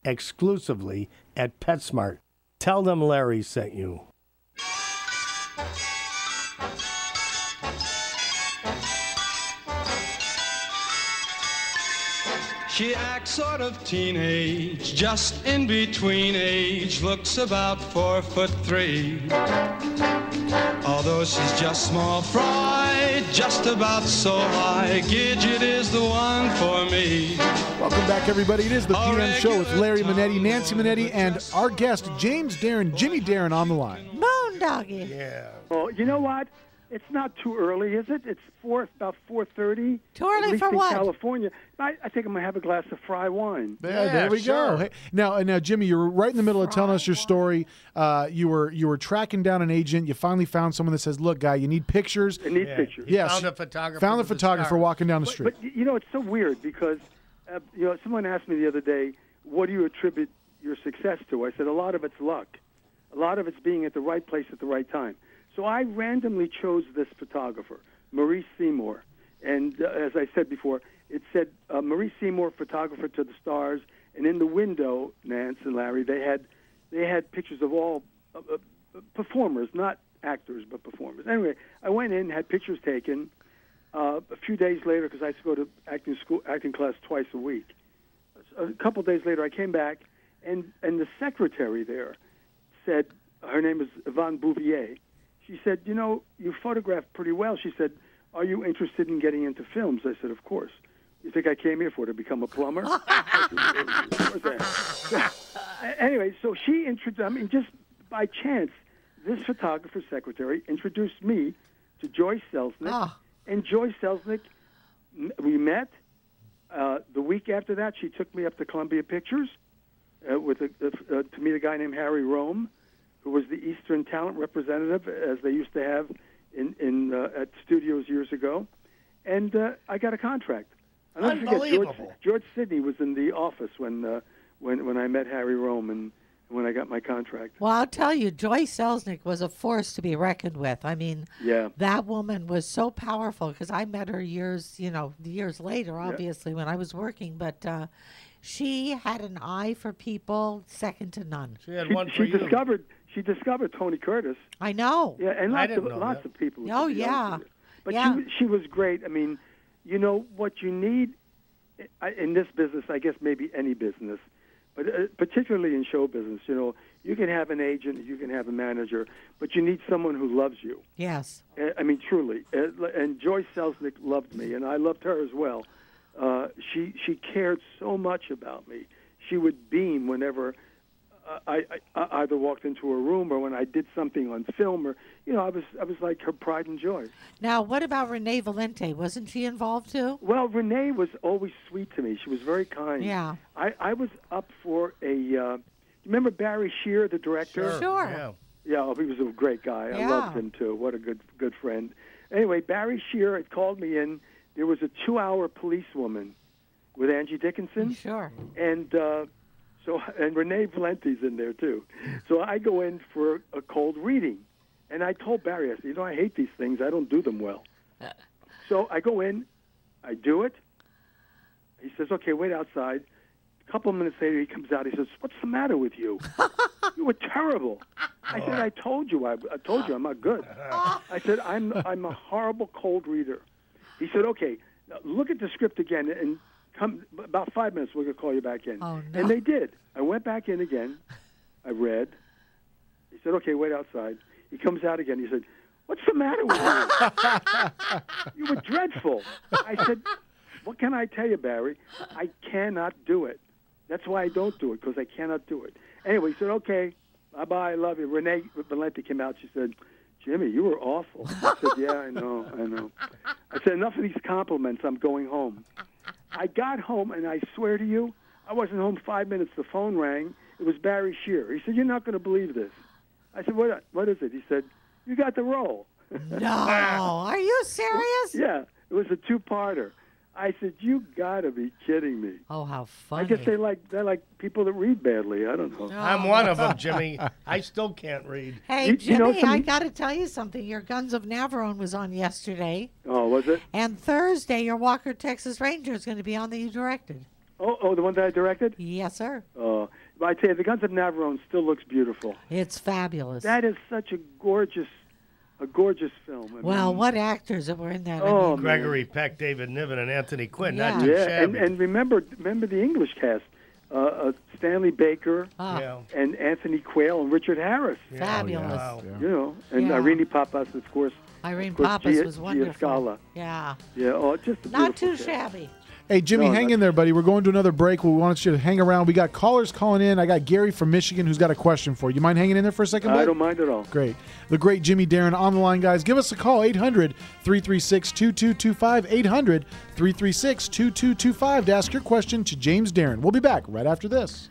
exclusively at PetSmart. Tell them Larry sent you. She acts sort of teenage, just in between age, looks about 4'3". Although she's just small fry, just about so high, Gidget is the one for me. Welcome back, everybody. It is the PM Show with Larry Manetti, Nancy Manetti, and our guest, James Darren, Jimmy Darren, on the line. Moondoggy. Yeah. Well, you know what? It's not too early, is it? It's about 4:30. Too early at least for in what? California. I think I'm going to have a glass of fry wine. There we go. Hey, now, Jimmy, you were right in the middle of telling us your story. You were tracking down an agent. You finally found someone that says, "Look, guy, you need pictures." I need pictures. Yes. Found a photographer. Found the photographer walking down the street. But you know, it's so weird because someone asked me the other day, "What do you attribute your success to?" I said, "A lot of it's luck. A lot of it's being at the right place at the right time." So I randomly chose this photographer, Maurice Seymour. And as I said before, it said Maurice Seymour, photographer to the stars. And in the window, Nance and Larry, they had pictures of all performers, not actors, but performers. Anyway, I went in, had pictures taken. A few days later, because I used to go to acting class twice a week. A couple of days later, I came back, and the secretary there said, her name is Yvonne Bouvier. She said, "You know, you photograph pretty well." She said, "Are you interested in getting into films?" I said, "Of course." "You think I came here to become a plumber?" Anyway, so she introduced, just by chance, this photographer's secretary introduced me to Joyce Selznick. And Joyce Selznick, we met. The week after that, she took me up to Columbia Pictures to meet a guy named Harry Rome, who was the Eastern talent representative, as they used to have at studios years ago. And I got a contract. I'll never forget, George Sidney was in the office when I met Harry Rome and when I got my contract. Well, I'll tell you, Joyce Selznick was a force to be reckoned with. I mean, that woman was so powerful because I met her years later, obviously, when I was working. But she had an eye for people second to none. She had one for you. She discovered Tony Curtis. I know. Yeah, and lots of people. Oh, yeah. But she was great. I mean, you know, what you need in this business, I guess maybe any business, but particularly in show business, you know, you can have an agent, you can have a manager, but you need someone who loves you. Yes. I mean, truly. And Joyce Selznick loved me, and I loved her as well. She cared so much about me. She would beam whenever I either walked into a room or when I did something on film, or I was like her pride and joy. Now, what about Renee Valente? Wasn't she involved too? Well, Renee was always sweet to me. She was very kind. Yeah. I was up for a. Remember Barry Shear, the director? Sure. Yeah, he was a great guy. I loved him too. What a good friend. Anyway, Barry Shear had called me in. There was a 2-hour policewoman with Angie Dickinson. Sure. And Renee Valente's in there, too. So I go in for a cold reading. And I told Barry, I said, I hate these things. I don't do them well. So I go in. I do it. He says, okay, wait outside. A couple of minutes later, he comes out. He says, what's the matter with you? You were terrible. I said, I told you I'm not good. I said, I'm a horrible cold reader. He said, okay, now look at the script again and come about 5 minutes. We're going to call you back in. Oh, no. And they did. I went back in again. I read. He said, okay, wait outside. He comes out again. He said, what's the matter with you? You were dreadful. I said, what can I tell you, Barry? I cannot do it. That's why I don't do it, because I cannot do it. Anyway, he said, okay, bye-bye, I love you. Renee Valente came out. She said, Jimmy, you were awful. I said, yeah, I know. I said, enough of these compliments. I'm going home. I got home, and I swear to you, I wasn't home 5 minutes. The phone rang. It was Barry Shear. He said, you're not going to believe this. I said, what is it? He said, you got the role. No. Are you serious? Yeah. It was a 2-parter. I said, you got to be kidding me. Oh, how funny. I guess they like people that read badly. I don't know. No. I'm one of them, Jimmy. I still can't read. Hey, Jimmy, I got to tell you something. Your Guns of Navarone was on yesterday. Oh, was it? And Thursday, your Walker, Texas Ranger is going to be on that you directed. Oh, the one that I directed? Yes, sir. Oh, I tell you, the Guns of Navarone still looks beautiful. It's fabulous. That is such a gorgeous film. Well, what actors that were in that? Oh, Gregory Peck, David Niven, and Anthony Quinn. Yeah. Not too shabby. and remember the English cast. Stanley Baker and Anthony Quayle and Richard Harris. Fabulous. Wow. You know, and Irene Papas, of course. Irene Papas was wonderful. Gianniscala. Yeah. Yeah. Oh, just a not too beautiful cast. shabby. Hey, Jimmy, hang in there, buddy. We're going to another break. We want you to hang around. We got callers calling in. I got Gary from Michigan who's got a question for you. You mind hanging in there for a second, bud? I don't mind at all. Great. The great Jimmy Darren on the line, guys. Give us a call, 800-336-2225, 800-336-2225 to ask your question to James Darren. We'll be back right after this.